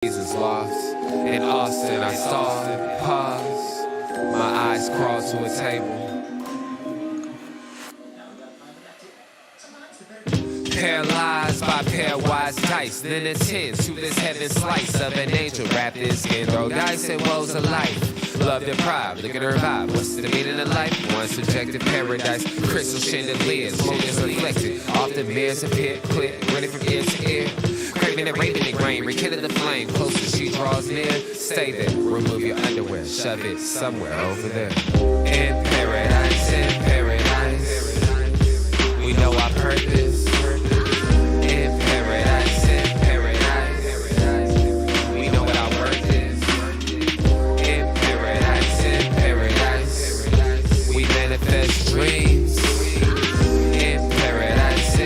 Jesus lost. In Austin, I saw pause. My eyes crawled to a table. Paralyzed by pairwise dice, then attends to this heaven slice of an angel wrapped in skin. Throw dice and woes of life. Love deprived, look at her vibe. What's the meaning of life? One subjective paradise. Crystal chandeliers, motives reflected. Often mirrors appear, clip, running from ear to ear. Craving and raving and grain, rekindle the flame. Closer she draws near, stay there. Remove your underwear, shove it somewhere over there. In paradise, we know our purpose. In paradise, we know what our worth is. In paradise, we manifest dreams. In paradise,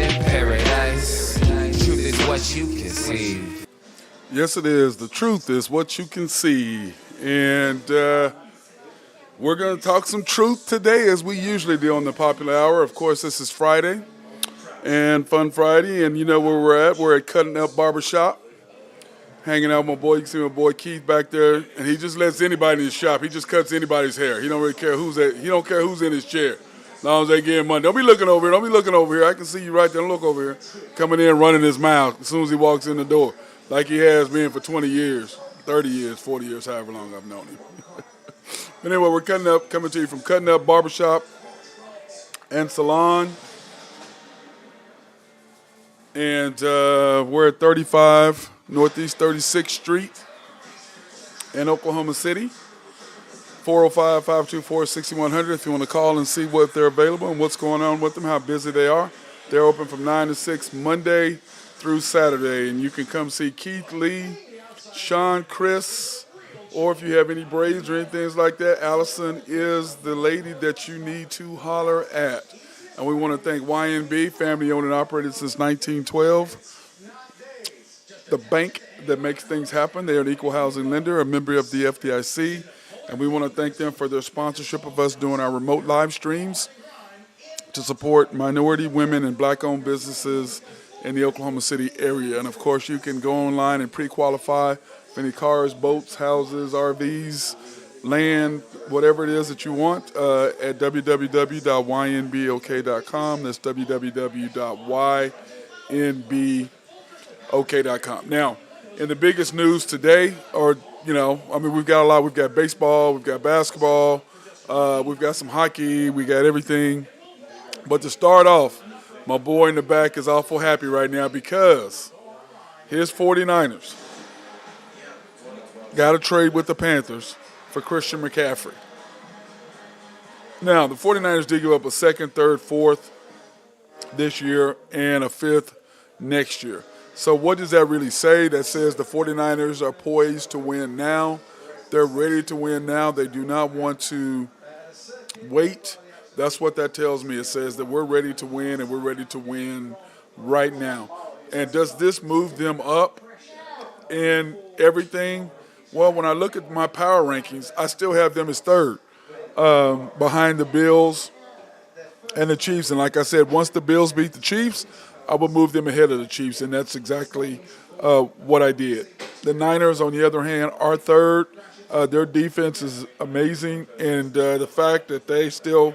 truth is what you can see. Yes, it is. The truth is what you can see. And we're going to talk some truth today, as we usually do on the Popular Hour. Of course, this is Friday and Fun Friday. And you know where we're at. We're at Cutting Up Barbershop, hanging out with my boy. You can see my boy Keith back there. And he just lets anybody in his shop. He just cuts anybody's hair. He don't really care who's at. He don't care who's in his chair, as long as they get money. Don't be looking over here. Don't be looking over here. I can see you right there. Look over here. Coming in, running his mouth as soon as he walks in the door, like he has been for 20 years, 30 years, 40 years, however long I've known him. But anyway, we're coming to you from Cutting Up Barbershop and Salon. And we're at 35 Northeast 36th Street in Oklahoma City. 405-524-6100 if you want to call and see what they're available and what's going on with them, how busy they are. They're open from 9 to 6 Monday through Saturday. And you can come see Keith Lee, Sean, Chris, or if you have any braids or anything like that, Allison is the lady that you need to holler at. And we want to thank YNB, family owned and operated since 1912. The bank that makes things happen. They are an equal housing lender, a member of the FDIC. And we want to thank them for their sponsorship of us doing our remote live streams to support minority, women, and black-owned businesses in the Oklahoma City area. And, of course, you can go online and pre-qualify for any cars, boats, houses, RVs, land, whatever it is that you want at www.ynbok.com. That's www.ynbok.com. Now, in the biggest news today, we've got a lot. We've got baseball, we've got basketball, we've got some hockey, we got everything. But to start off, my boy in the back is awful happy right now because his 49ers got a trade with the Panthers for Christian McCaffrey. Now, the 49ers did give up a second, third, fourth this year and a fifth next year. So what does that really say? That says the 49ers are poised to win now. They're ready to win now. They do not want to wait. That's what that tells me. It says that we're ready to win, and we're ready to win right now. And does this move them up in everything? Well, when I look at my power rankings, I still have them as third, behind the Bills and the Chiefs. And like I said, once the Bills beat the Chiefs, I will move them ahead of the Chiefs, and that's exactly what I did. The Niners, on the other hand, are third. Their defense is amazing, and the fact that they still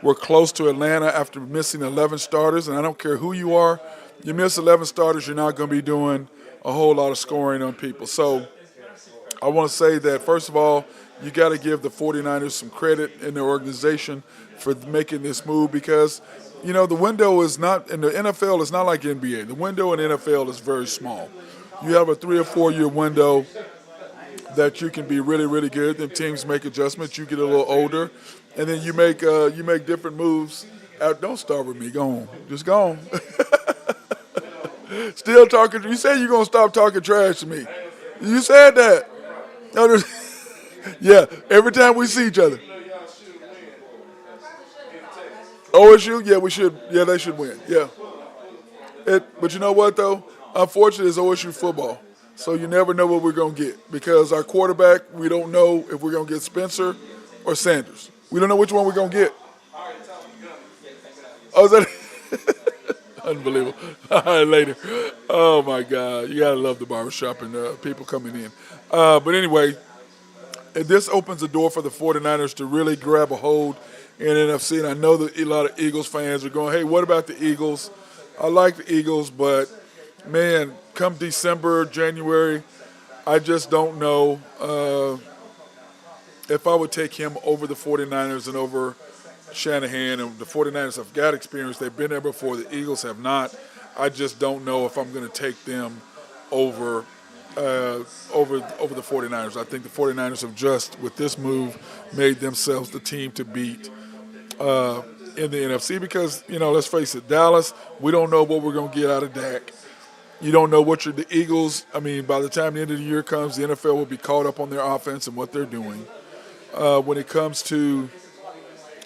were close to Atlanta after missing 11 starters, and I don't care who you are, you miss 11 starters, you're not going to be doing a whole lot of scoring on people. So I want to say that, first of all, you got to give the 49ers some credit in their organization for making this move because, the window is not, in the NFL, it's not like NBA. The window in the NFL is very small. You have a 3 or 4 year window that you can be really, really good. Then teams make adjustments. You get a little older, and then you make different moves. Don't start with me. Go on. Just go on. Still talking. You said you're going to stop talking trash to me. You said that. No, yeah, every time we see each other. OSU? Yeah, we should. Yeah, they should win. Yeah. But you know what, though? Unfortunately, it's OSU football. So you never know what we're going to get because our quarterback, we don't know if we're going to get Spencer or Sanders. We don't know which one we're going to get. Oh, is that? Unbelievable. All right, later. Oh, my God. You got to love the barbershop and people coming in. But anyway, this opens the door for the 49ers to really grab a hold in NFC. And I know that a lot of Eagles fans are going, hey, what about the Eagles? I like the Eagles, but, man, come December, January, I just don't know if I would take him over the 49ers and over Shanahan. And the 49ers have got experience. They've been there before. The Eagles have not. I just don't know if I'm going to take them over over the 49ers. I think the 49ers have just, with this move, made themselves the team to beat in the NFC because, let's face it, Dallas, we don't know what we're going to get out of Dak. You don't know what the Eagles, by the time the end of the year comes, the NFL will be caught up on their offense and what they're doing. When it comes to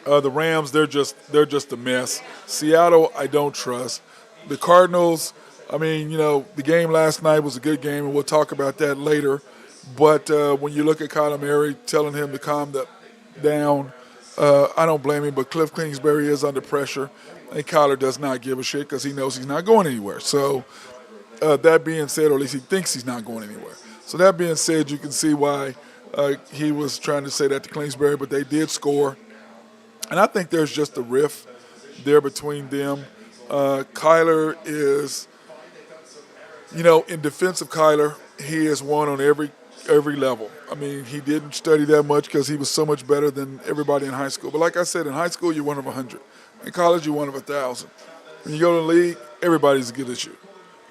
the Rams, they're just a mess. Seattle, I don't trust. The Cardinals, the game last night was a good game, and we'll talk about that later. But when you look at Kyler Murray telling him to calm down, I don't blame him. But Cliff Kingsbury is under pressure, and Kyler does not give a shit because he knows he's not going anywhere. So that being said, or at least he thinks he's not going anywhere. So that being said, you can see why he was trying to say that to Kingsbury, but they did score. And I think there's just a rift there between them. Kyler is, in defense of Kyler, he is one on every level. He didn't study that much because he was so much better than everybody in high school. But like I said, in high school, you're one of 100. In college, you're one of 1,000. When you go to the league, everybody's as good as you.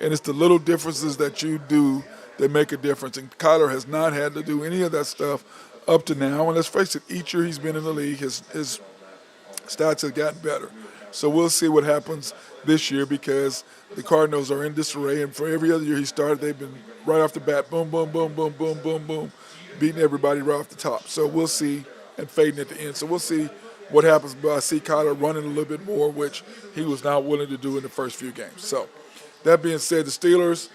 And it's the little differences that you do that make a difference. And Kyler has not had to do any of that stuff up to now. And let's face it, each year he's been in the league, his stats have gotten better. So we'll see what happens this year because the Cardinals are in disarray. And for every other year he started, they've been right off the bat, boom, boom, boom, boom, boom, boom, boom, beating everybody right off the top. So we'll see, and fading at the end. So we'll see what happens. But I see Kyler running a little bit more, which he was not willing to do in the first few games. So that being said, the Steelers,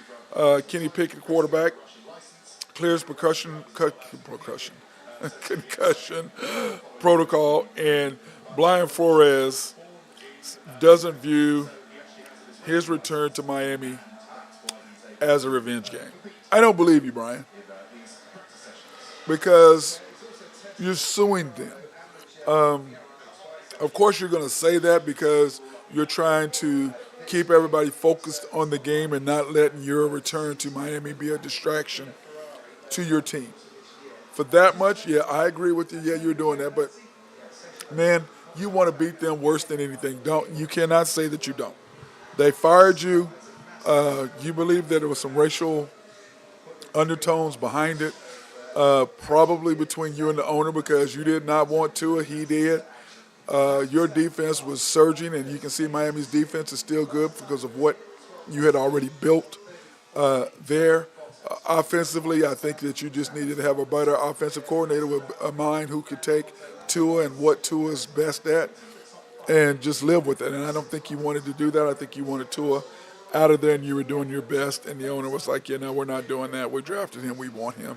Kenny Pickett, quarterback, clears concussion protocol, and Brian Flores doesn't view his return to Miami as a revenge game. I don't believe you, Brian, because you're suing them. Of course, you're going to say that because you're trying to keep everybody focused on the game and not letting your return to Miami be a distraction to your team. For that much, yeah, I agree with you. Yeah, you're doing that. But, man, you want to beat them worse than anything. You cannot say that you don't. They fired you. You believe that there was some racial undertones behind it, probably between you and the owner because you did not want Tua. He did. Your defense was surging, and you can see Miami's defense is still good because of what you had already built there. Offensively, I think that you just needed to have a better offensive coordinator with a mind who could take Tua and what Tua is best at and just live with it. And I don't think you wanted to do that. I think you wanted Tua out of there, and you were doing your best. And the owner was like, no, we're not doing that. We drafted him. We want him.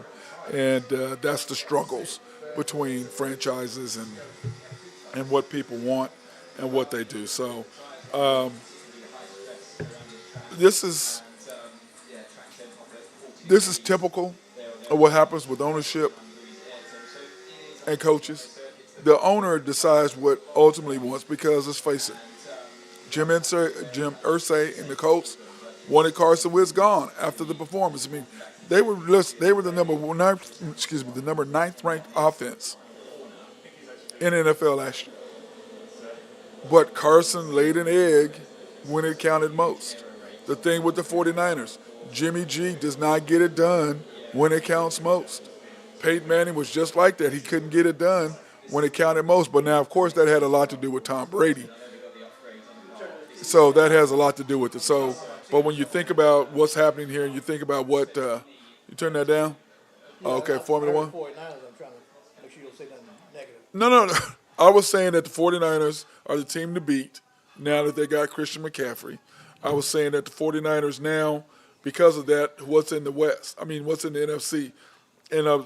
And that's the struggles between franchises and what people want and what they do. So this is typical of what happens with ownership and coaches. The owner decides what ultimately wants because, let's face it, Jim Irsay and the Colts wanted Carson Wentz gone after the performance. They were the number 9th ranked offense in the NFL last year. But Carson laid an egg when it counted most. The thing with the 49ers, Jimmy G does not get it done when it counts most. Peyton Manning was just like that. He couldn't get it done when it counted most. But now, of course, that had a lot to do with Tom Brady. So that has a lot to do with it. So, but when you think about what's happening here and you think about what you turn that down? Yeah, okay, Formula One? 49ers, I'm trying to make sure you don't say nothing negative. No. I was saying that the 49ers are the team to beat now that they got Christian McCaffrey. I was saying that the 49ers now, because of that, what's in the West? What's in the NFC? And I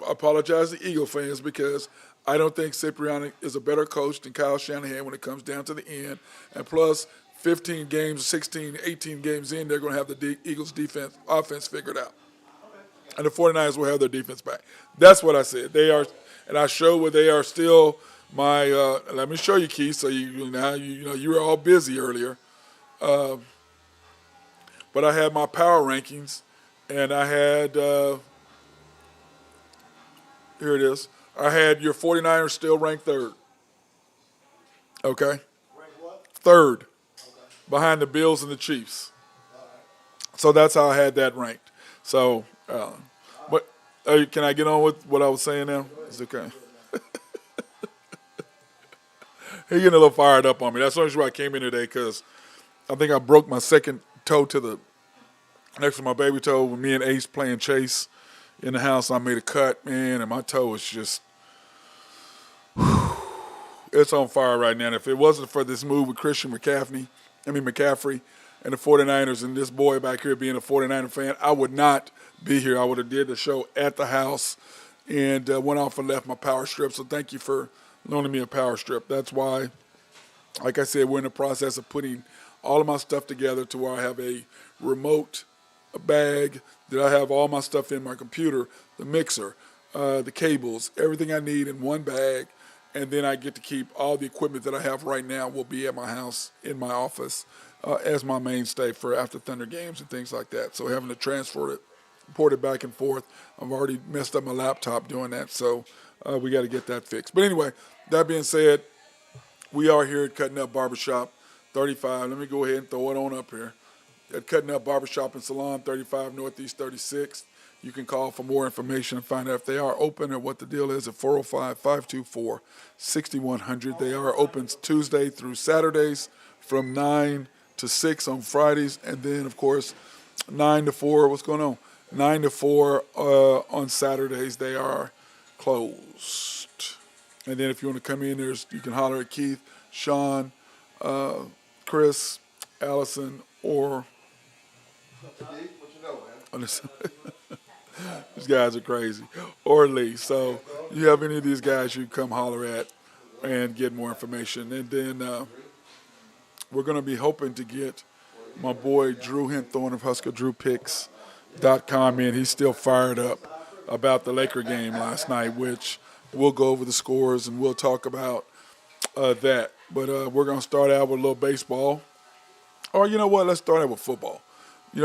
apologize to Eagle fans because I don't think Cipriani is a better coach than Kyle Shanahan when it comes down to the end. And plus, 15 games, 16, 18 games in, they're going to have the Eagles' offense figured out. And the 49ers will have their defense back. That's what I said. They are, and I showed where they are still my, let me show you, Keith, so you were all busy earlier. But I had my power rankings, and I had, here it is. I had your 49ers still ranked third. Okay? Rank what? Third, Okay. behind the Bills and the Chiefs. So that's how I had that ranked. So, but can I get on with what I was saying now? Is it okay? He's getting a little fired up on me. That's the reason why I came in today, because I think I broke my second toe to the next to my baby toe with me and Ace playing chase in the house. I made a cut, man, and my toe is just, it's on fire right now. And if it wasn't for this move with Christian McCaffrey and the 49ers and this boy back here being a 49er fan, I would not be here. I would have did the show at the house and went off and left my power strip. So thank you for loaning me a power strip. That's why, like I said, we're in the process of putting all of my stuff together to where I have a remote bag that I have all my stuff in, my computer, the mixer, the cables, everything I need in one bag. And then I get to keep all the equipment that I have right now will be at my house, in my office, as my mainstay for after Thunder games and things like that. So having to transfer it, port it back and forth, I've already messed up my laptop doing that. So we got to get that fixed. But anyway, that being said, we are here at Cutting Up Barbershop 35. Let me go ahead and throw it on up here. At Cutting Up Barbershop and Salon, 35 Northeast 36th. You can call for more information and find out if they are open or what the deal is at 405-524-6100. They are open Tuesday through Saturdays from 9 to 6 on Fridays. And then, of course, 9 to 4. What's going on? 9 to 4 on Saturdays. They are closed. And then if you want to come in, you can holler at Keith, Sean, Chris, Allison, or... What you know, man? These guys are crazy. Or Lee. So you have any of these guys you can come holler at and get more information. And then we're going to be hoping to get my boy Drew Hinthorn of HuskerDrewPicks.com in. He's still fired up about the Laker game last night, which we'll go over the scores and we'll talk about that. But we're going to start out with a little baseball. Or you know what? Let's start out with football.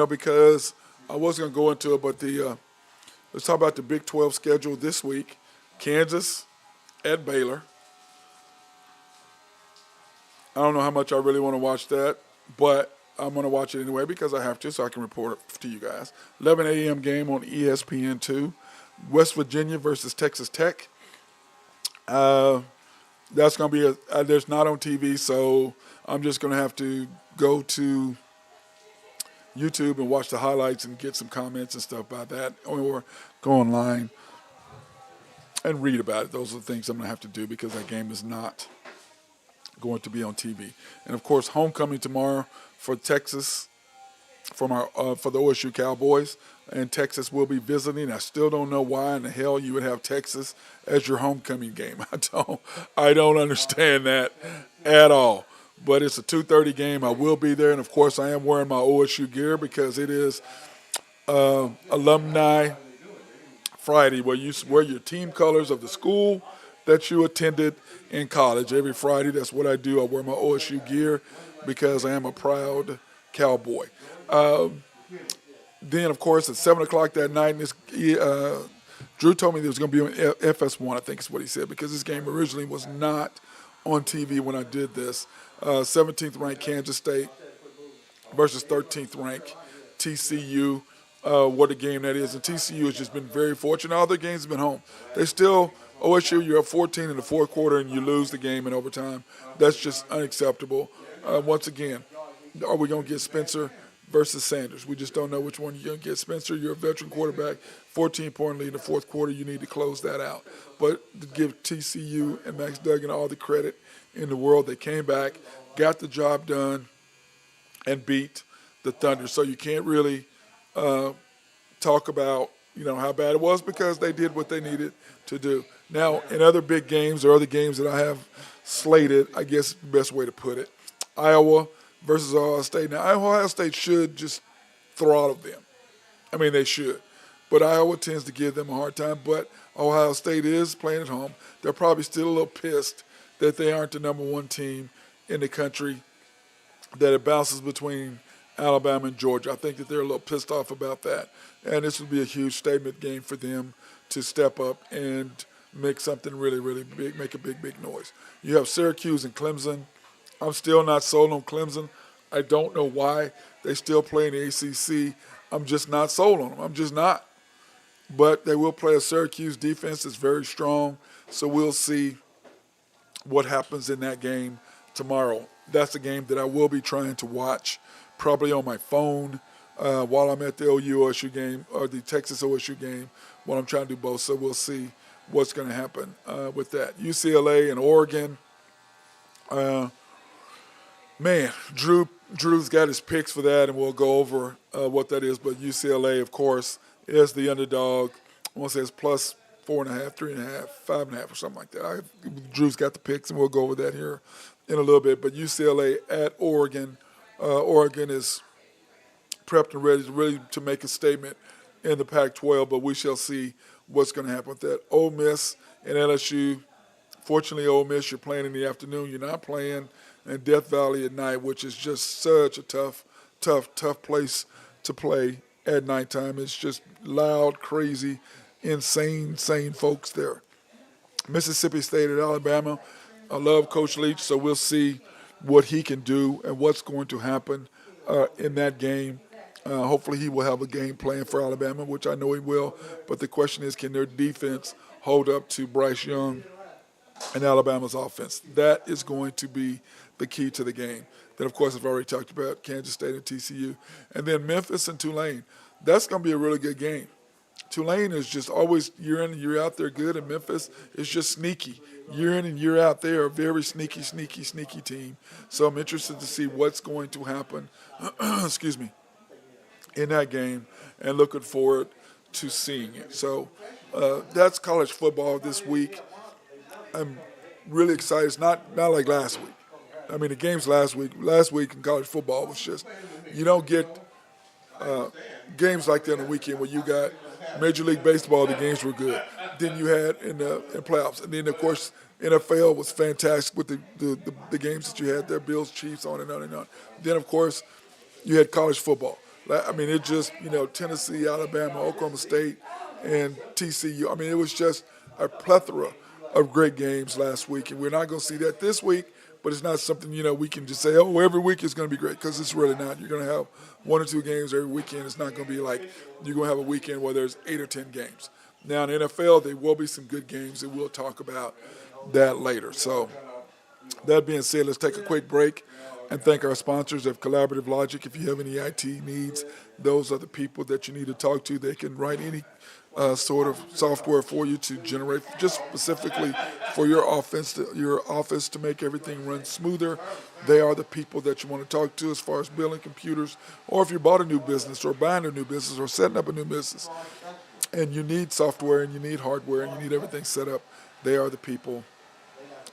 Because I was going to go into it, but let's talk about the Big 12 schedule this week. Kansas at Baylor. I don't know how much I really want to watch that, but I'm going to watch it anyway because I have to, so I can report it to you guys. 11 a.m. game on ESPN2. West Virginia versus Texas Tech. That's going to be there's not on TV, so I'm just going to have to go to YouTube and watch the highlights and get some comments and stuff about that, or go online and read about it. Those are the things I'm going to have to do because that game is not going to be on TV. And, of course, homecoming tomorrow for Texas, for the OSU Cowboys, and Texas will be visiting. I still don't know why in the hell you would have Texas as your homecoming game. I don't understand that at all. But it's a 2:30 game. I will be there, and of course, I am wearing my OSU gear because it is Alumni Friday, where you wear your team colors of the school that you attended in college. Every Friday, that's what I do. I wear my OSU gear because I am a proud Cowboy. Then, of course, at 7 o'clock that night, Drew told me there was going to be on FS1, I think is what he said, because this game originally was not on TV when I did this. 17th ranked Kansas State versus 13th ranked TCU. What a game that is. And TCU has just been very fortunate. All their games have been home. They still, OSU, you're up 14 in the fourth quarter and you lose the game in overtime. That's just unacceptable. Once again, are we going to get Spencer versus Sanders? We just don't know which one you're going to get. Spencer, you're a veteran quarterback, 14-point lead in the fourth quarter. You need to close that out. But to give TCU and Max Duggan all the credit in the world, they came back, got the job done, and beat the Thunder. So you can't really talk about how bad it was because they did what they needed to do. Now, in other big games or other games that I have slated, I guess the best way to put it, Iowa versus Ohio State. Now, Ohio State should just throttle them. I mean, they should. But Iowa tends to give them a hard time. But Ohio State is playing at home. They're probably still a little pissed that they aren't the number one team in the country, that it bounces between Alabama and Georgia. I think that they're a little pissed off about that. And this would be a huge statement game for them to step up and make something really, really big, make a big, big noise. You have Syracuse and Clemson. I'm still not sold on Clemson. I don't know why they still play in the ACC. I'm just not sold on them. I'm just not. But they will play a Syracuse defense that's very strong, so we'll see what happens in that game tomorrow. That's a game that I will be trying to watch, probably on my phone while I'm at the OU-OSU game or the Texas-OSU game while I'm trying to do both. So we'll see what's going to happen with that. UCLA and Oregon. Man, Drew's got his picks for that, and we'll go over what that is. But UCLA, of course, is the underdog. I want to say it's plus 4.5, 3.5, 5.5, or something like that. Drew's got the picks, and we'll go over that here in a little bit. But UCLA at Oregon. Oregon is prepped and ready to make a statement in the Pac-12, but we shall see what's going to happen with that. Ole Miss and LSU. Fortunately, Ole Miss, you're playing in the afternoon. You're not playing in Death Valley at night, which is just such a tough place to play at nighttime. It's just loud, crazy, insane folks there. Mississippi State at Alabama. I love Coach Leach, so we'll see what he can do and what's going to happen in that game. Hopefully he will have a game plan for Alabama, which I know he will. But the question is, can their defense hold up to Bryce Young and Alabama's offense? That is going to be the key to the game. Then, of course, I've already talked about Kansas State and TCU. And then Memphis and Tulane. That's going to be a really good game. Tulane is just always year in and year out. They're good, and Memphis is just sneaky. Year in and year out, they are a very sneaky team. So I'm interested to see what's going to happen excuse me, in that game, and looking forward to seeing it. So that's college football this week. I'm really excited. It's not like last week. I mean, the games last week in college football was just, you don't get games like that on the weekend where you got Major League Baseball, the games were good. Then you had in playoffs. And then, of course, NFL was fantastic with the games that you had there, Bills, Chiefs, on and on and on. Then, of course, you had college football. I mean, it just, Tennessee, Alabama, Oklahoma State, and TCU. I mean, it was just a plethora of great games last week. And we're not going to see that this week, but it's not something, we can just say, oh, every week is going to be great, because it's really not. You're going to have 1 or 2 games every weekend. It's not going to be like you're going to have a weekend where there's 8 or 10 games. Now, in the NFL, there will be some good games, and we'll talk about that later. So that being said, let's take a quick break and thank our sponsors of Collaborative Logic. If you have any IT needs, those are the people that you need to talk to. They can write any sort of software for you to generate, just specifically for your office to make everything run smoother. They are the people that you want to talk to as far as building computers, or if you bought a new business or buying a new business or setting up a new business and you need software and you need hardware and you need everything set up, they are the people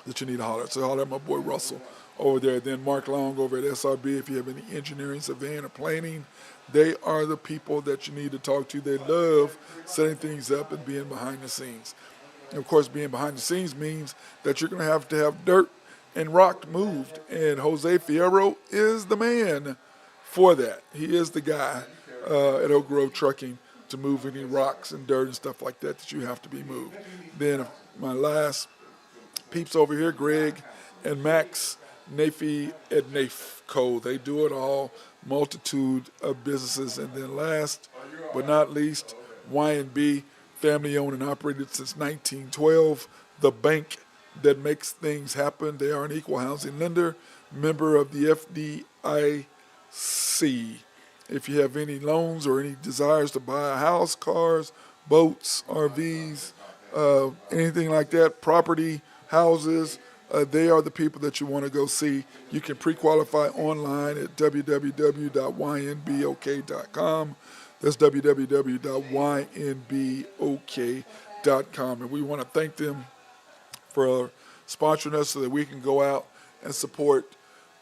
that you need to holler at. So holler at my boy Russell over there. Then Mark Long over at SRB. If you have any engineering, surveying, or planning, they are the people that you need to talk to. They love setting things up and being behind the scenes. And of course, being behind the scenes means that you're going to have dirt and rock moved. And Jose Fierro is the man for that. He is the guy at Oak Grove Trucking to move any rocks and dirt and stuff like that you have to be moved. Then my last peeps over here, Greg and Max, Nafi and Nafco. They do it all, multitude of businesses. And then last but not least, Y&B, family owned and operated since 1912, the bank that makes things happen. They are an equal housing lender, member of the FDIC. If you have any loans or any desires to buy a house, cars, boats, RVs, anything like that, property, houses, they are the people that you want to go see. You can pre-qualify online at www.ynbok.com. That's www.ynbok.com. And we want to thank them for sponsoring us so that we can go out and support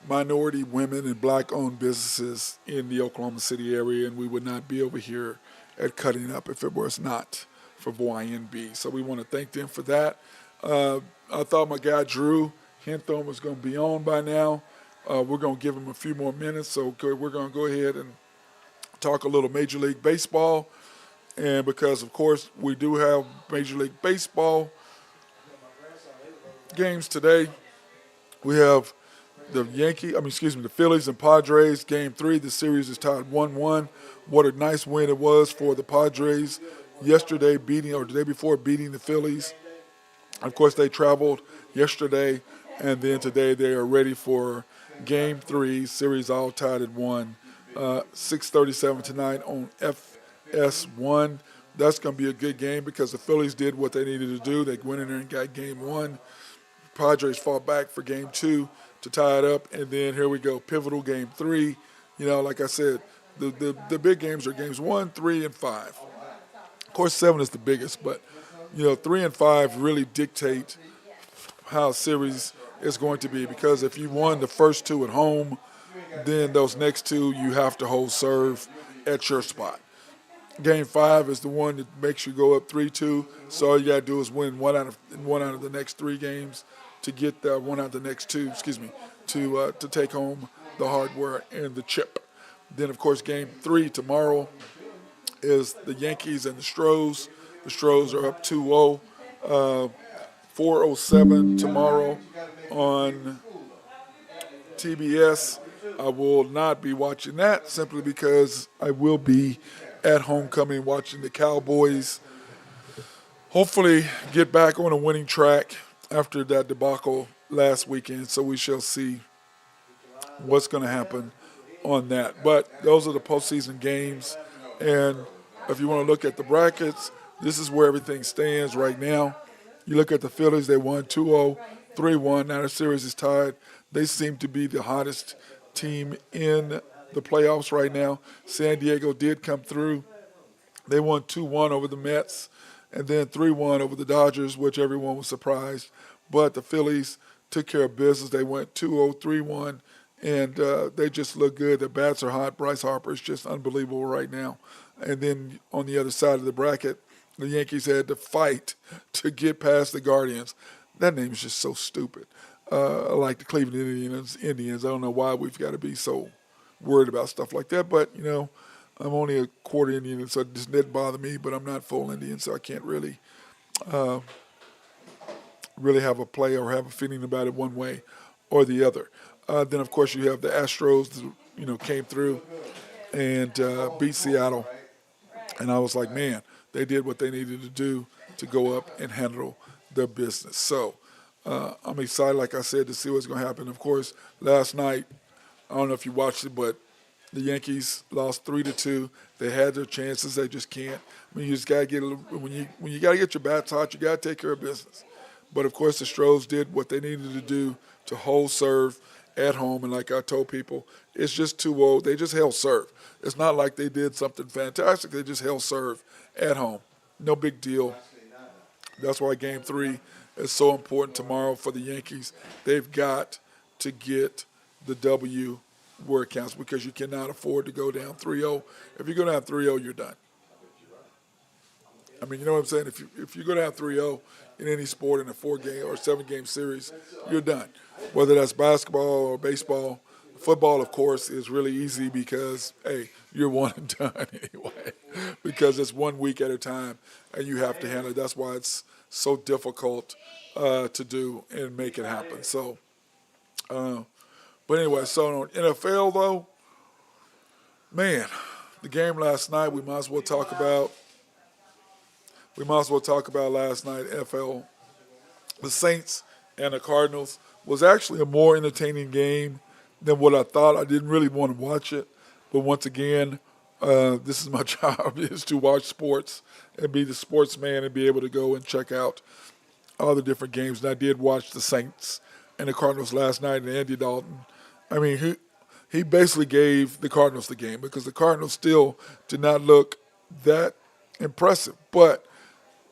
minority women and black-owned businesses in the Oklahoma City area, and we would not be over here at Cutting Up if it was not for YNB. So we want to thank them for that. I thought my guy Drew Hentham was going to be on by now. We're going to give him a few more minutes, so we're going to go ahead and talk a little Major League Baseball. And because, of course, we do have Major League Baseball games today, we have the Phillies and Padres, Game 3. The series is tied 1-1. What a nice win it was for the Padres yesterday, the day before beating the Phillies. Of course, they traveled yesterday, and then today they are ready for Game 3. Series all tied at 1. 6:37 tonight on FS1. That's going to be a good game because the Phillies did what they needed to do. They went in there and got Game 1. Padres fought back for Game 2 to tie it up, and then here we go, pivotal Game 3. Like I said, the big games are Games 1, 3, and 5. Of course, 7 is the biggest, but 3 and 5 really dictate how a series is going to be, because if you won the first 2 at home, then those next 2 you have to hold serve at your spot. Game 5 is the one that makes you go up 3-2, so all you got to do is win one out of the next 3 games to get the one out of the next 2, to take home the hardware and the chip. Then, of course, Game 3 tomorrow is the Yankees and the Stros. The Stros are up 2-0. 4:07 tomorrow on TBS. I will not be watching that simply because I will be at homecoming watching the Cowboys hopefully get back on a winning track after that debacle last weekend. So we shall see what's going to happen on that. But those are the postseason games. And if you want to look at the brackets, this is where everything stands right now. You look at the Phillies, they won 2-0, 3-1. Now the series is tied. They seem to be the hottest team in the playoffs right now. San Diego did come through. They won 2-1 over the Mets and then 3-1 over the Dodgers, which everyone was surprised. But the Phillies took care of business. They went 2-0, 3-1, and they just look good. The bats are hot. Bryce Harper is just unbelievable right now. And then on the other side of the bracket, the Yankees had to fight to get past the Guardians. That name is just so stupid. I like the Cleveland Indians. I don't know why we've got to be so worried about stuff like that. But, I'm only a quarter Indian, so it doesn't bother me. But I'm not full Indian, so I can't really have a play or have a feeling about it one way or the other. Then, of course, you have the Astros, came through and beat Seattle. And I was like, man, they did what they needed to do to go up and handle their business. So I'm excited, like I said, to see what's going to happen. Of course, last night, I don't know if you watched it, but the Yankees lost 3-2. They had their chances. They just can't. You just got to get when you got to get your bats hot, you got to take care of business. But, of course, the Stros did what they needed to do to hold serve at home. And like I told people, it's just 2-0. They just held serve. It's not like they did something fantastic. They just held serve at home. No big deal. That's why Game 3 is so important tomorrow for the Yankees. They've got to get the W where it counts because you cannot afford to go down 3-0. If you go down 3-0, you're done. I mean, you know what I'm saying? If you go down 3-0 in any sport in a 4-game or 7-game series, you're done. Whether that's basketball or baseball. Football, of course, is really easy because, hey, you're one and done anyway because it's 1 week at a time and you have to handle it. That's why it's so difficult to do and make it happen. So, but anyway, so on NFL, though, man, the game last night we might as well talk about. We might as well talk about last night, NFL. The Saints and the Cardinals was actually a more entertaining game than what I thought. I didn't really want to watch it. But once again, this is my job, is to watch sports and be the sportsman and be able to go and check out all the different games. And I did watch the Saints and the Cardinals last night, and Andy Dalton. I mean, he basically gave the Cardinals the game because the Cardinals still did not look that impressive. But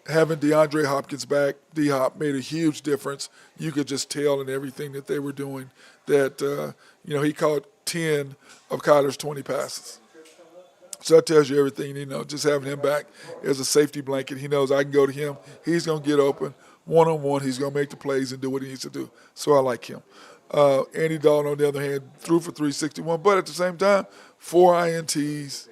having DeAndre Hopkins back, D-Hop, made a huge difference. You could just tell in everything that they were doing that he caught 10 of Kyler's 20 passes. So that tells you everything you know. Just having him back as a safety blanket, he knows I can go to him. He's going to get open one-on-one. He's going to make the plays and do what he needs to do. So I like him. Andy Dalton, on the other hand, threw for 361, but at the same time, 3 INTs.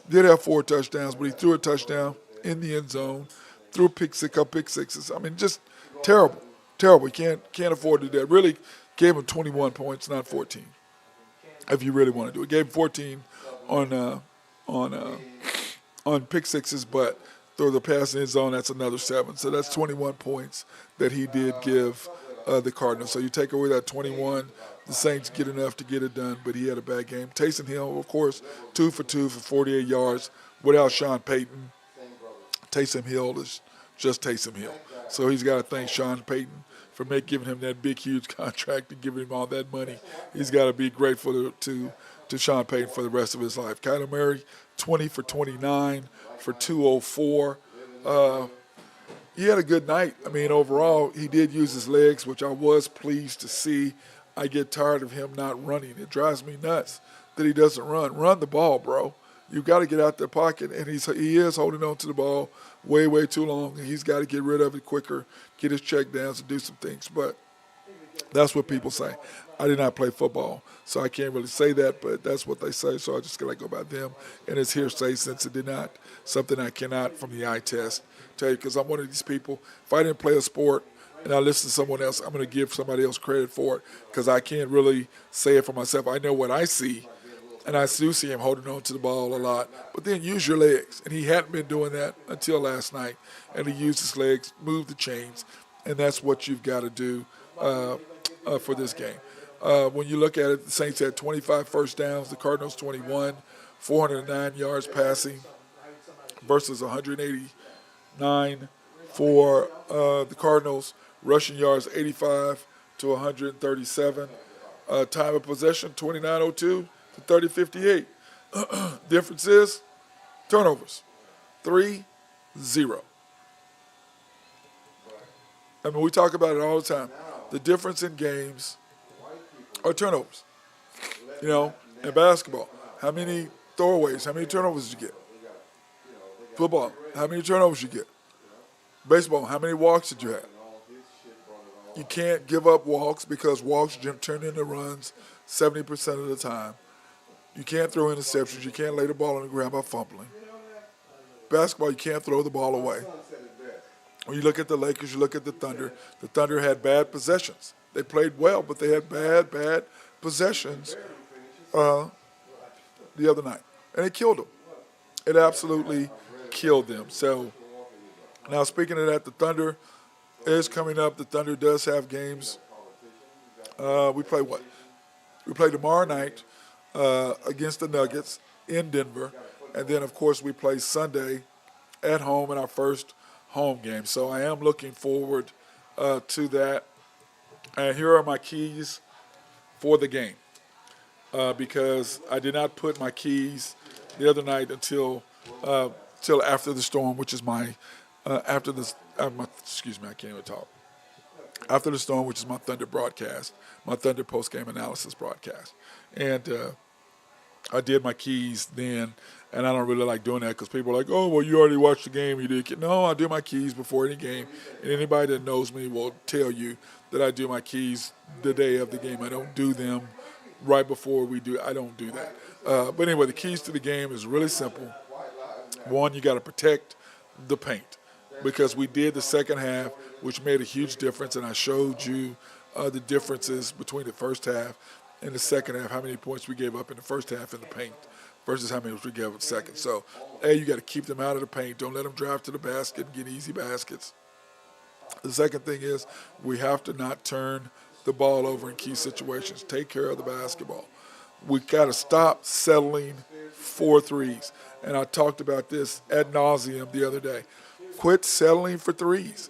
Did have 4 touchdowns, but he threw a touchdown in the end zone, threw a pick sixes. I mean, just terrible. You can't afford to do that. Really gave him 21 points, not 14. If you really want to do it, gave him 14 on pick sixes, but through the pass in the end zone, that's another 7. So that's 21 points that he did give the Cardinals. So you take away that 21, the Saints get enough to get it done, but he had a bad game. Taysom Hill, of course, 2 for 2 for 48 yards without Sean Payton. Taysom Hill is just Taysom Hill. So he's got to thank Sean Payton for giving him that big, huge contract and giving him all that money. He's got to be grateful to Sean Payton for the rest of his life. Kyler Murray, 20 for 29 for 204. He had a good night. I mean, overall, he did use his legs, which I was pleased to see. I get tired of him not running. It drives me nuts that he doesn't run. Run the ball, bro. You got to get out the pocket, and he is holding on to the ball way, way too long, and he's got to get rid of it quicker, get his check downs, and do some things. But that's what people say. I did not play football, so I can't really say that, but that's what they say, so I just got to go by them. And it's hearsay since it did not, something I cannot, from the eye test, tell you, because I'm one of these people. If I didn't play a sport and I listen to someone else, I'm going to give somebody else credit for it because I can't really say it for myself. I know what I see, and I do see him holding on to the ball a lot. But then use your legs, and he hadn't been doing that until last night, and he used his legs, moved the chains, and that's what you've got to do for this game. When you look at it, the Saints had 25 first downs, the Cardinals 21, 409 yards passing versus 189 for the Cardinals. Rushing yards 85 to 137. Time of possession 29:02 to 30:58. Difference is turnovers 3-0. I mean, we talk about it all the time. The difference in games are turnovers. You know, in basketball, how many throwaways, how many turnovers did you get? Football, how many turnovers did you get? Baseball, how many walks did you have? You can't give up walks because walks turn into runs 70% of the time. You can't throw interceptions. You can't lay the ball on the ground by fumbling. Basketball, you can't throw the ball away. When you look at the Lakers, you look at the Thunder had bad possessions. They played well, but they had bad possessions the other night. And it killed them. It absolutely killed them. So, now speaking of that, the Thunder is coming up. The Thunder does have games. We play what? We play tomorrow night against the Nuggets in Denver. And then, of course, we play Sunday at home in our first home game. So I am looking forward to that. And here are my keys for the game because I did not put my keys the other night until after the storm, which is after the storm, which is my Thunder broadcast, my Thunder post-game analysis broadcast. And I did my keys then, and I don't really like doing that because people are like, oh, well, you already watched the game. You did. No, I do my keys before any game, and anybody that knows me will tell you that I do my keys the day of the game. I don't do them right before we do. I don't do that. But anyway, the keys to the game is really simple. One, you got to protect the paint because we did the second half, which made a huge difference, and I showed you the differences between the first half and the second half, how many points we gave up in the first half in the paint versus how many we gave up in the second. So, you got to keep them out of the paint. Don't let them drive to the basket and get easy baskets. The second thing is we have to not turn the ball over in key situations. Take care of the basketball. We got to stop settling for threes. And I talked about this ad nauseum the other day. Quit settling for threes.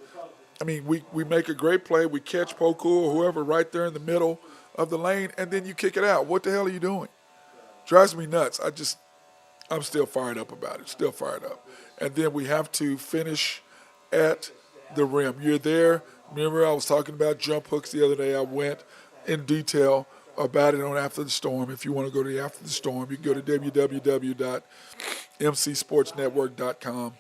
I mean, we make a great play. We catch Poku or whoever right there in the middle of the lane, and then you kick it out. What the hell are you doing? Drives me nuts. I'm still fired up about it, still fired up. And then we have to finish at the rim. You're there. Remember I was talking about jump hooks the other day. I went in detail about it on After the Storm. If you want to go to the After the Storm, you can go to www.mcsportsnetwork.com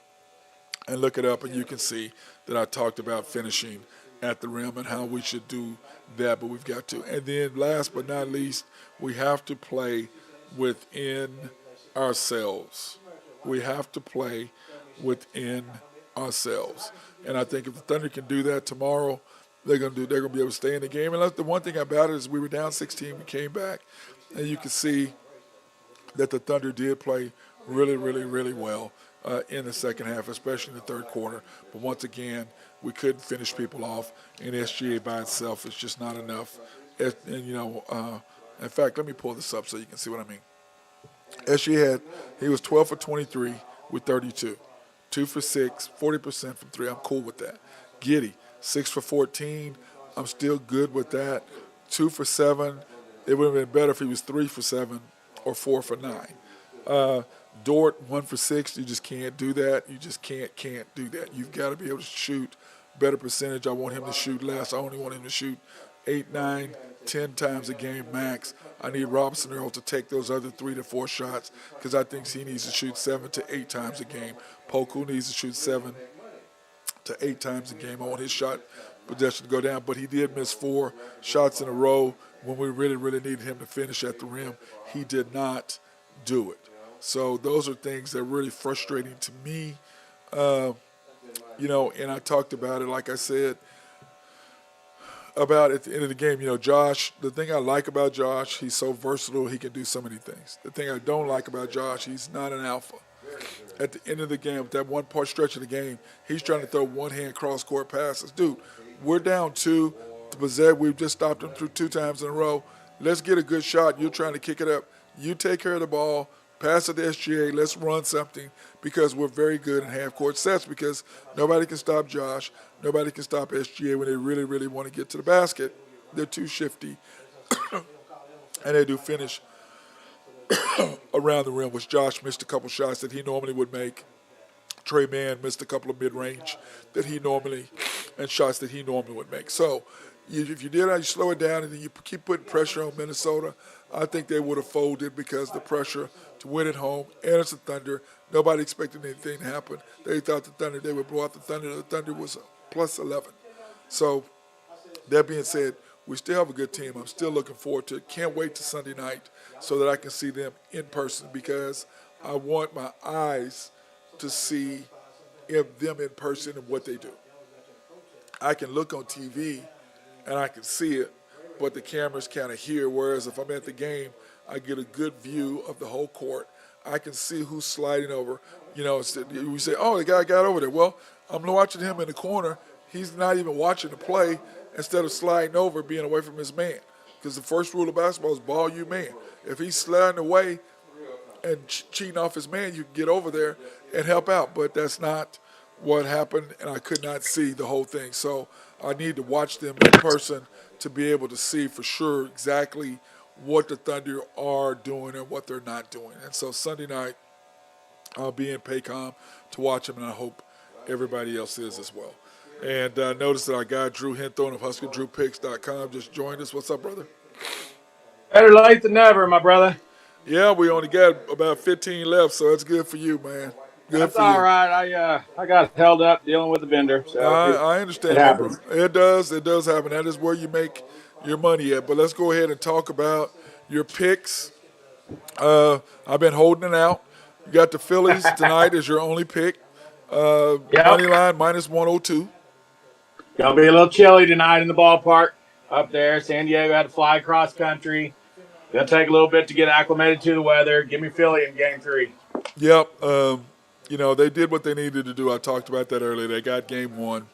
and look it up, and you can see that I talked about finishing at the rim and how we should do that, but we've got to. And then last but not least, we have to play within ourselves. We have to play within ourselves. And I think if the Thunder can do that tomorrow, they're gonna be able to stay in the game. And the one thing about it is we were down 16, we came back, and you can see that the Thunder did play really, really, really well in the second half, especially in the third quarter. But once again, we couldn't finish people off, and SGA by itself is just not enough. And in fact, let me pull this up so you can see what I mean. SGA he was 12 for 23 with 32. 2 for 6, 40% from 3. I'm cool with that. Giddey, 6 for 14. I'm still good with that. 2 for 7. It would have been better if he was 3 for 7 or 4 for 9. Dort, 1 for 6. You just can't do that. You just can't do that. You've got to be able to shoot better percentage. I want him to shoot less. I only want him to shoot 8, 9, 10 times a game max. I need Robinson Earl to take those other 3 to 4 shots because I think he needs to shoot 7 to 8 times a game. Poku needs to shoot 7 to 8 times a game. I want his shot possession to go down, but he did miss 4 shots in a row when we really, really needed him to finish at the rim. He did not do it. So those are things that are really frustrating to me. And I talked about it, like I said, about at the end of the game, Josh, the thing I like about Josh, he's so versatile, he can do so many things. The thing I don't like about Josh, he's not an alpha. At the end of the game, that one part stretch of the game, he's trying to throw one-hand cross-court passes. Dude, we're down 2 to possess. We've just stopped him through 2 times in a row. Let's get a good shot. You're trying to kick it up. You take care of the ball, pass it to SGA. Let's run something because we're very good in half-court sets because nobody can stop Josh. Nobody can stop SGA when they really, really want to get to the basket. They're too shifty, and they do finish around the rim, which Josh missed a couple shots that he normally would make. Trey Mann missed a couple of mid-range and shots that he normally would make. So if you did, you slow it down and then you keep putting pressure on Minnesota, I think they would have folded because the pressure to win at home, and it's the Thunder. Nobody expected anything to happen. They thought they would blow out the Thunder. The Thunder was plus 11. So that being said, we still have a good team. I'm still looking forward to it. Can't wait to Sunday night so that I can see them in person because I want my eyes to see them in person and what they do. I can look on TV and I can see it, but the camera's kind of here, whereas if I'm at the game, I get a good view of the whole court. I can see who's sliding over. We say, oh, the guy got over there. Well, I'm watching him in the corner. He's not even watching the play instead of sliding over, being away from his man. Because the first rule of basketball is ball you man. If he's sliding away and cheating off his man, you can get over there and help out. But that's not what happened, and I could not see the whole thing. So I need to watch them in person to be able to see for sure exactly what the Thunder are doing and what they're not doing. And so Sunday night, I'll be in Paycom to watch them, and I hope everybody else is as well. And notice that our guy Drew Henthorne of HuskerDrewPicks.com just joined us. What's up, brother? Better late than never, my brother. Yeah, we only got about 15 left, so it's good for you, man. Good That's for all you. right. I got held up dealing with the vendor. So I understand. It happens. It does happen. That is where you make your money at. But let's go ahead and talk about your picks. I've been holding it out. You got the Phillies tonight as your only pick. Money line minus 102. Gonna be a little chilly tonight in the ballpark up there. San Diego had to fly across country. Gonna take a little bit to get acclimated to the weather. Give me Philly in Game 3. Yep. They did what they needed to do. I talked about that earlier. They got Game 1,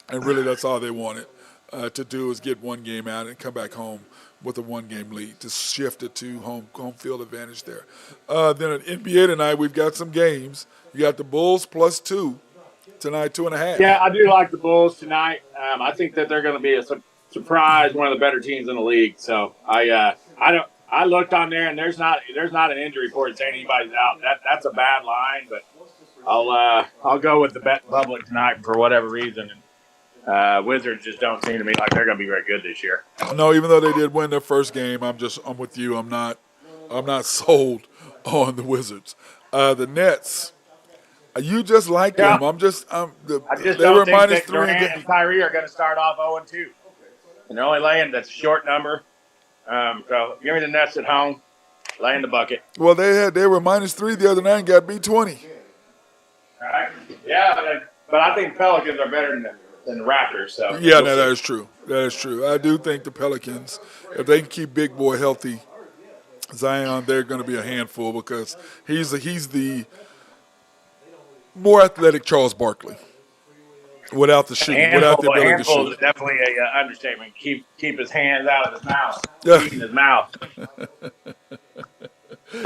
and really that's all they wanted to do is get one game out and come back home with a one-game lead to shift it to home field advantage there. Then at NBA tonight, we've got some games. You got the Bulls +2 tonight, 2.5. Yeah, I do like the Bulls tonight. I think that they're going to be a surprise, one of the better teams in the league. So I looked on there and there's not an injury report saying anybody's out. That's a bad line, but I'll go with the bet public tonight for whatever reason. Wizards just don't seem to me like they're going to be very good this year. No, even though they did win their first game, I'm with you. I'm not sold on the Wizards. The Nets, you just like Yeah. them. I just They don't were think minus that 3 Durant and Kyrie are going to start off 0-2. And they're only laying that's a short number. So give me the Nets at home, laying the bucket. Well, they were minus 3 the other night and got beat 20. All right. Yeah, but I think Pelicans are better than the Raptors. So Yeah, no, that is true. That is true. I do think the Pelicans, if they can keep Big Boy healthy, Zion, they're going to be a handful because he's the more athletic Charles Barkley without the shooting, without the ability to handful shoot. is definitely a understatement. Keep his hands out of his mouth. Yeah. Keep in his mouth.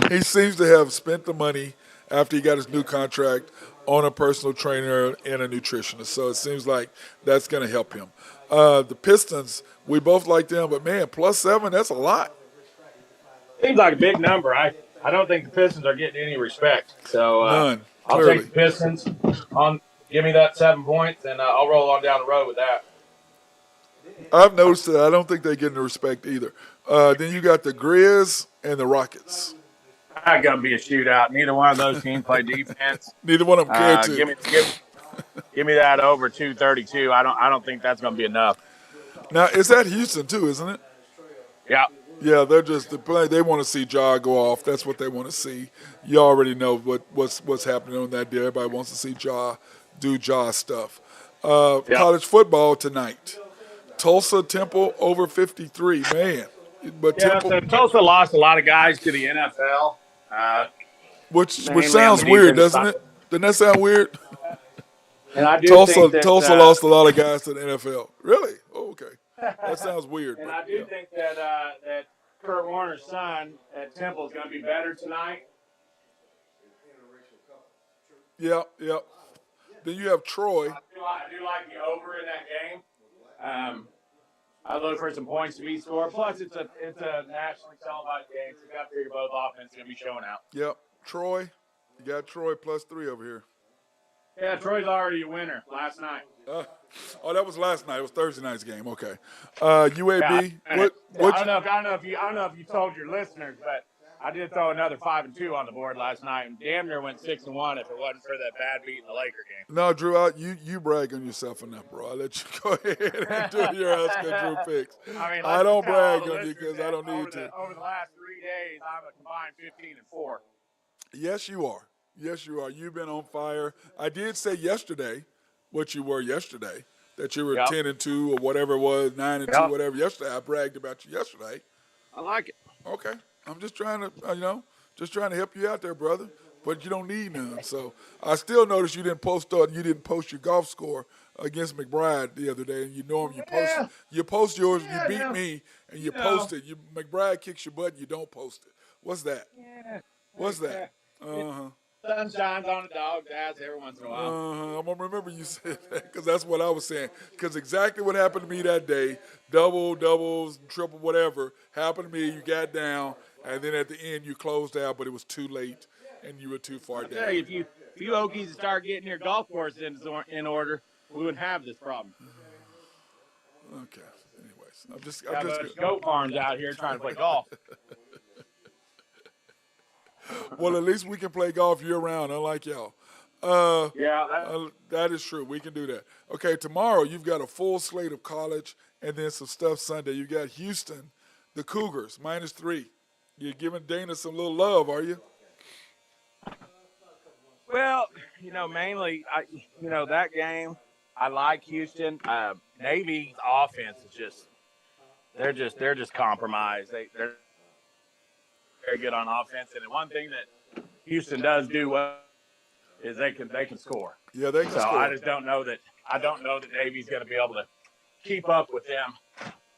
He seems to have spent the money after he got his new contract on a personal trainer and a nutritionist. So it seems like that's going to help him. The Pistons, we both like them, but man, +7, that's a lot. Seems like a big number. I don't think the Pistons are getting any respect. So None. I'll Clearly. take the Pistons. Give me that 7 points, and I'll roll on down the road with that. I've noticed that I don't think they're getting the respect either. Then you got the Grizz and the Rockets. Not going to be a shootout. Neither one of those teams play defense. Neither one of them care to. Give me that over 232. I don't think that's going to be enough. Now, it's at Houston too, isn't it? Yeah. Yeah, they're just they want to see Ja go off. That's what they want to see. You already know what's happening on that day. Everybody wants to see Ja do Ja stuff. College football tonight. Tulsa Temple over 53. Man, but so Tulsa lost a lot of guys to the NFL. Which sounds weird, doesn't it? Doesn't that sound weird? And I do Tulsa think that, lost a lot of guys to the NFL. Really? Oh, okay. That sounds weird. And I do think that Kurt Warner's son at Temple is going to be better tonight. Yeah. Then you have Troy. I do like the over in that game. I look for some points to be scored. Plus, it's a nationally televised game, so you got to figure both offenses going to be showing out. Yep. Troy. You got Troy +3 over here. Yeah, Troy's already a winner last night. That was last night. It was Thursday night's game. Okay. UAB. Yeah, I don't know if you told your listeners, but I did throw another 5-2 on the board last night, and damn near went 6-1 if it wasn't for that bad beat in the Laker game. No, Drew, you brag on yourself enough, bro. I'll let you go ahead and do your Oscar Drew picks. I don't brag on you because I don't need to. Over the last 3 days, I'm a combined 15-4. Yes, you are. Yes, you are. You've been on fire. I did say yesterday what you were yesterday, that you were 10-2 or whatever it was, 9-2, whatever. Yesterday, I bragged about you yesterday. I like it. Okay. I'm just trying to help you out there, brother. But you don't need none. So I still noticed you didn't post your golf score against McBride the other day. And you post yours, you beat me, and you post it. McBride kicks your butt and you don't post it. What's that? Yeah. What's that? Sun shines on a dog's ass every once in a while. I'm going to remember you said that because that's what I was saying. Because exactly what happened to me that day, doubles, triple, whatever, happened to me. You got down, and then at the end you closed out, but it was too late, and you were too far down. Tell you, if you Okies start getting your golf course in order, we wouldn't have this problem. Okay. Anyways, I'm just goat farms out here trying to play golf. Well, at least we can play golf year-round, unlike y'all. That is true. We can do that. Okay, tomorrow you've got a full slate of college and then some stuff Sunday. You got Houston, the Cougars, -3. You're giving Dana some little love, are you? Well, mainly, that game, I like Houston. Navy's offense is they're just compromised. They're very good on offense, and the one thing that Houston does do well is they can score. Yeah, they can score. So I just don't know that Navy's going to be able to keep up with them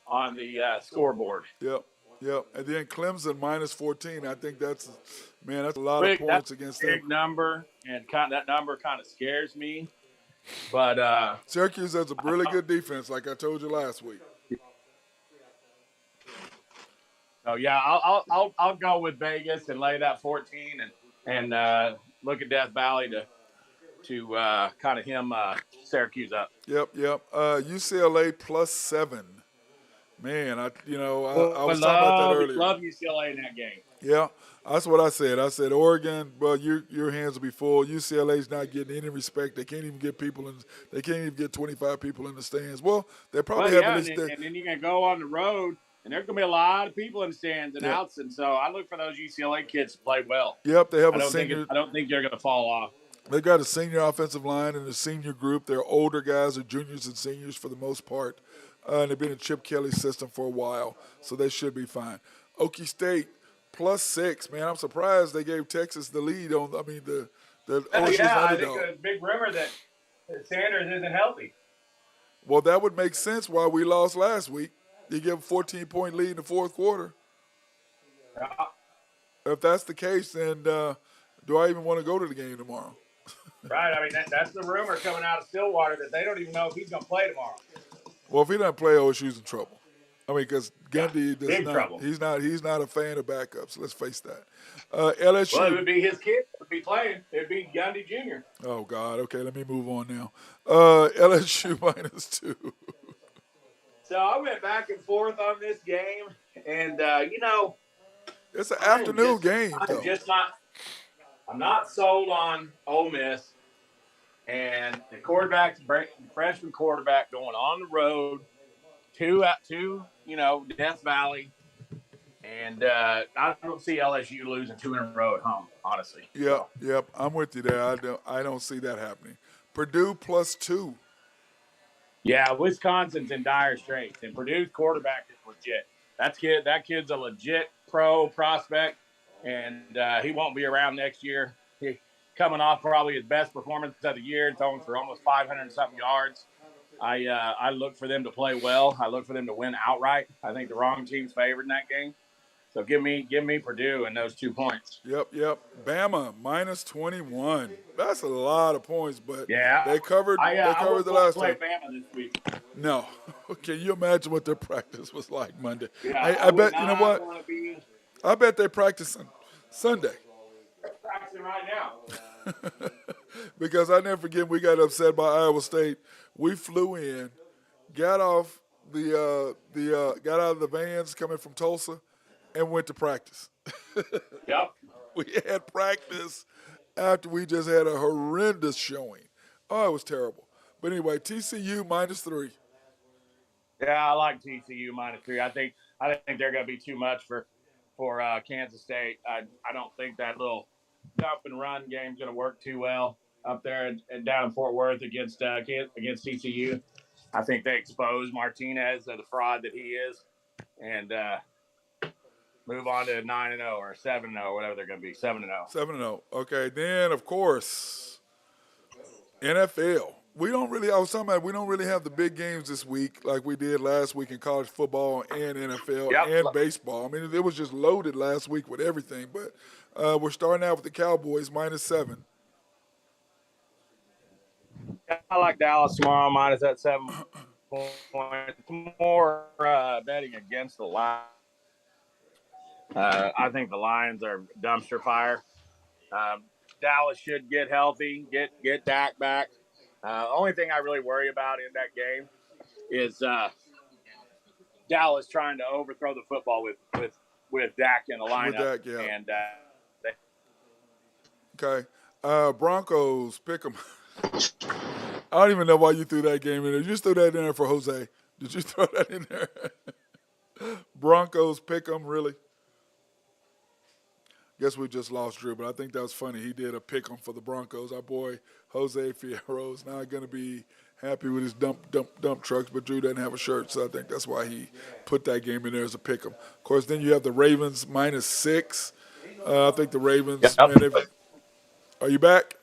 on the scoreboard. Yep. And then Clemson -14. I think that's a lot of points against them. Big number, and that number kind of scares me. But Syracuse has a really good defense, like I told you last week. Oh yeah, I'll go with Vegas and lay that 14 and look at Death Valley to kind of hem Syracuse up. Yep. UCLA +7. Man, I was talking about that earlier. Love UCLA in that game. Yeah, that's what I said. I said Oregon, well, your hands will be full. UCLA's not getting any respect. They can't even get people in. They can't even get 25 people in the stands. Well, they probably have. And then you're gonna go on the road, and there's gonna be a lot of people in the stands and outs. And so I look for those UCLA kids to play well. Yep, they have I don't think they're gonna fall off. They got a senior offensive line and a senior group. They're older guys, are juniors and seniors for the most part. And they've been in Chip Kelly's system for a while, so they should be fine. Okie State +6. Man, I'm surprised they gave Texas the lead on. I mean, the OSU's I underdog. think there's a big rumor that Sanders isn't healthy. Well, that would make sense why we lost last week. You give a 14-point lead in the fourth quarter. If that's the case, then do I even want to go to the game tomorrow? Right. I mean, that's the rumor coming out of Stillwater that they don't even know if he's going to play tomorrow. Well, if he doesn't play, OSU's in trouble. I mean, because Gundy does big not. Trouble. He's not a fan of backups. Let's face that. LSU. Well, it would be his kid would be playing. It'd be Gundy Jr. Oh God. Okay, let me move on now. LSU -2. So I went back and forth on this game, and it's an afternoon game. I'm not sold on Ole Miss. And the freshman quarterback going on the road to Death Valley. And I don't see LSU losing 2 in a row at home, honestly. Yep. I'm with you there. I don't see that happening. Purdue +2. Yeah, Wisconsin's in dire straits, and Purdue's quarterback is legit. That kid's a legit pro prospect, and he won't be around next year. Coming off probably his best performance of the year, throwing for almost 500-something yards. I look for them to play well. I look for them to win outright. I think the wrong team's favored in that game. So give me Purdue and those 2 points. Yep. Bama -21. That's a lot of points, but yeah, they covered. They covered the last time. Bama this week. No, can you imagine what their practice was like Monday? Yeah, I bet you know what. I bet they practice on Sunday. Practicing right now. Because I never forget we got upset by Iowa State. We flew in, got off got out of the vans coming from Tulsa, and went to practice. Yep. We had practice after we just had a horrendous showing. Oh, it was terrible. But anyway, TCU -3. Yeah, I like TCU -3. I think they're going to be too much for Kansas State. I don't think that little dump and run game is going to work too well up there and down in Fort Worth against TCU. I think they expose Martinez as the fraud that he is, and move on to 9-0 or 7-0, whatever they're going to be. 7-0. 7-0. Okay, then of course NFL. We don't really have the big games this week like we did last week in college football and NFL and baseball. I mean, it was just loaded last week with everything. But we're starting out with the Cowboys -7. I like Dallas tomorrow minus that 7 points. More betting against the Lions. I think the Lions are dumpster fire. Dallas should get healthy, get Dak back. Only thing I really worry about in that game is Dallas trying to overthrow the football with Dak in the lineup. With Dak, yeah. And okay, Broncos pick 'em. I don't even know why you threw that game in there. You just threw that in there for Jose. Did you throw that in there? Broncos pick 'em, really? Guess we just lost Drew, but I think that was funny. He did a pick 'em for the Broncos. Our boy Jose Fierro is not going to be happy with his dump trucks, but Drew doesn't have a shirt, so I think that's why he put that game in there as a pick 'em. Of course, then you have the Ravens -6. I think the Ravens. Yep. Man, are you back?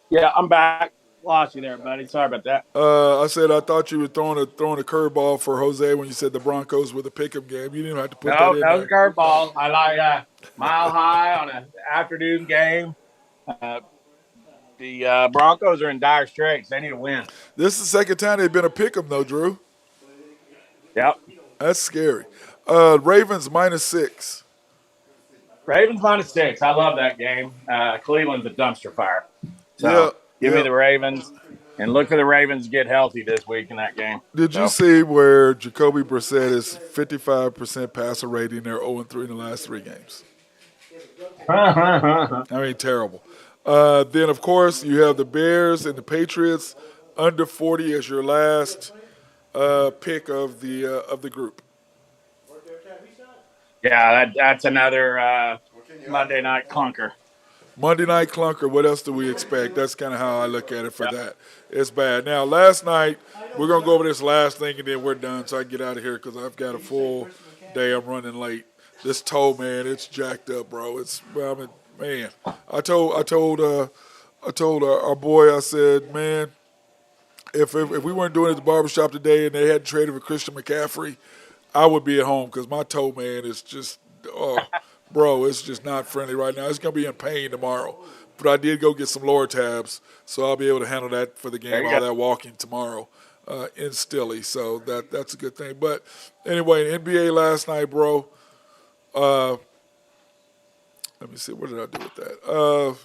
Yeah, I'm back. Lost you there, buddy. Sorry about that. I said I thought you were throwing a curveball for Jose when you said the Broncos were the pick-up game. You didn't have to put that in that was a there. curveball. I like Mile High on an afternoon game. The Broncos are in dire straits. They need to win. This is the second time they've been a pick-up, though, Drew. Yep. That's scary. Ravens -6. Ravens -6. I love that game. Cleveland's a dumpster fire. So. Give me Yep. the Ravens, and look for the Ravens to get healthy this week in that game. Did you So, see where Jacoby Brissett is 55% passer rating? They're 0-3 in the last 3 games. I mean, terrible. Then, of course, you have the Bears and the Patriots under 40 as your last pick of the group. yeah, that's another Monday night clunker. Monday night clunker. What else do we expect? That's kind of how I look at it for that. It's bad. Now, last night we're gonna go over this last thing and then we're done, so I can get out of here because I've got a full day. I'm running late. This toe, man, it's jacked up, bro. Man. I told our boy. I said, man, if we weren't doing it at the barbershop today and they hadn't traded for Christian McCaffrey, I would be at home because my toe, man, is just, bro, it's just not friendly right now. It's going to be in pain tomorrow. But I did go get some lower tabs, so I'll be able to handle that for the game, all that walking tomorrow in Stilly. So that's a good thing. But anyway, NBA last night, bro, let me see, what did I do with that?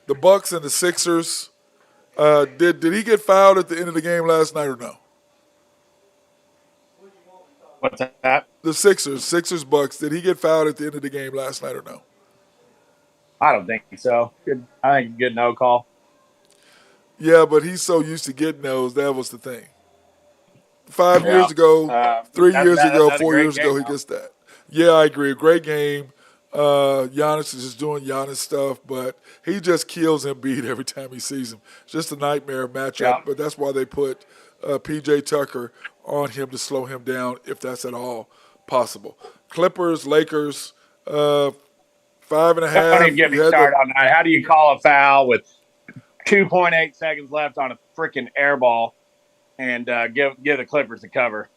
The Bucks and the Sixers. Did he get fouled at the end of the game last night or no? What's that? The Sixers Bucks. Did he get fouled at the end of the game last night or no? I don't think so. I think good no call. Yeah, but he's so used to getting those. That was the thing. 5 Yeah. years ago, 3 years ago, that's a 4 great years ago, game, he though. gets that. Yeah, I agree. Great game. Giannis is just doing Giannis stuff, but he just kills Embiid every time he sees him. It's just a nightmare matchup, Yeah. but that's why they put P.J. Tucker on him to slow him down if that's at all possible. Clippers, Lakers, 5.5. Don't even get me started on that. How do you call a foul with 2.8 seconds left on a freaking air ball and give the Clippers the cover?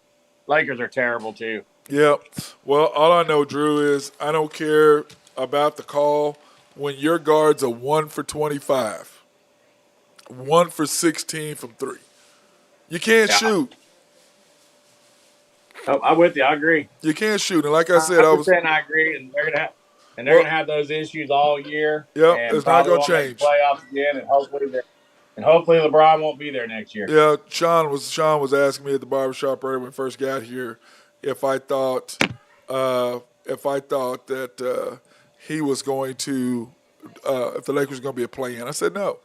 Lakers are terrible too. Yeah. Well, all I know, Drew, is I don't care about the call when your guards are 1 for 25, 1 for 16 from 3. You can't shoot. Oh, I'm with you. I agree. You can't shoot. And like I said, I agree, and they're gonna have those issues all year. Yep, and it's not probably gonna won't make change. the playoffs again, and hopefully LeBron won't be there next year. Yeah, Sean was asking me at the barbershop earlier when we first got here if I thought that he was going to if the Lakers were going to be a play-in. I said no.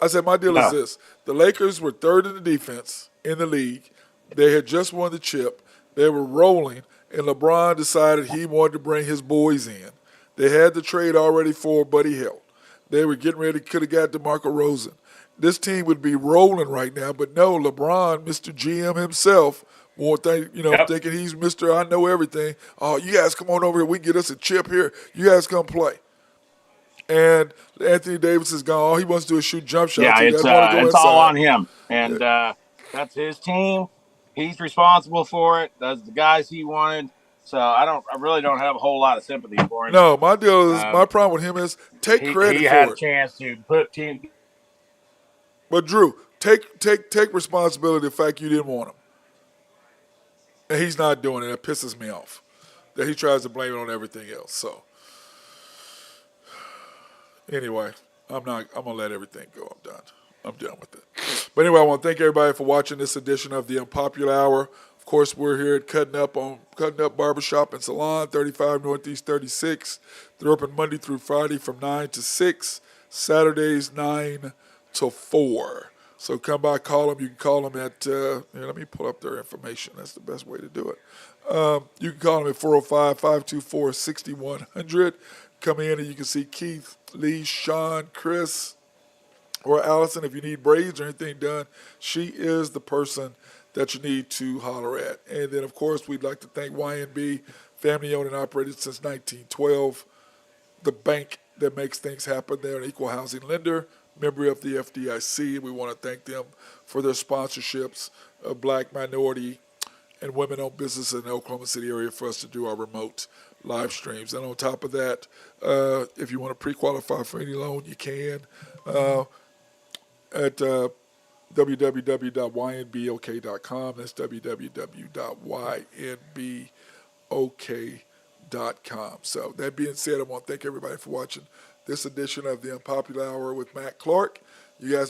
I said my deal is this: the Lakers were third in the defense in the league. They had just won the chip. They were rolling, and LeBron decided he wanted to bring his boys in. They had the trade already for Buddy Hield. They were getting ready, could have got DeMar DeRozan. This team would be rolling right now, but no, LeBron, Mr. GM himself, thinking he's Mr. I know everything. Oh, you guys come on over here. We can get us a chip here. You guys come play. And Anthony Davis is gone. All he wants to do is shoot jump shots. Yeah, He it's doesn't want to go inside. all on him, and that's his team. He's responsible for it. That's the guys he wanted. So I really don't have a whole lot of sympathy for him. No, my deal is my problem with him is take credit he for had it. a chance to put team. But Drew, take responsibility for the fact you didn't want him. And he's not doing it. That pisses me off. That he tries to blame it on everything else. So anyway, I'm gonna let everything go. I'm done with it. But anyway, I want to thank everybody for watching this edition of the Unpopular Hour. Of course, we're here at Cutting Up Barbershop and Salon, 35 Northeast 36. They're open Monday through Friday from 9 to 6, Saturdays 9 to 4. So come by, call them. You can call them at, let me pull up their information. That's the best way to do it. You can call them at 405-524-6100. Come in and you can see Keith, Lee, Sean, Chris, or Allison. If you need braids or anything done, she is the person that you need to holler at. And then, of course, we'd like to thank YNB, family owned and operated since 1912, the bank that makes things happen. They're an equal housing lender, member of the FDIC. We want to thank them for their sponsorships of black, minority, and women-owned business in the Oklahoma City area for us to do our remote live streams. And on top of that, if you want to pre-qualify for any loan, you can at www.ynbok.com. That's www.ynbok.com. So that being said, I want to thank everybody for watching this edition of the Unpopular Hour with Matt Clark. You guys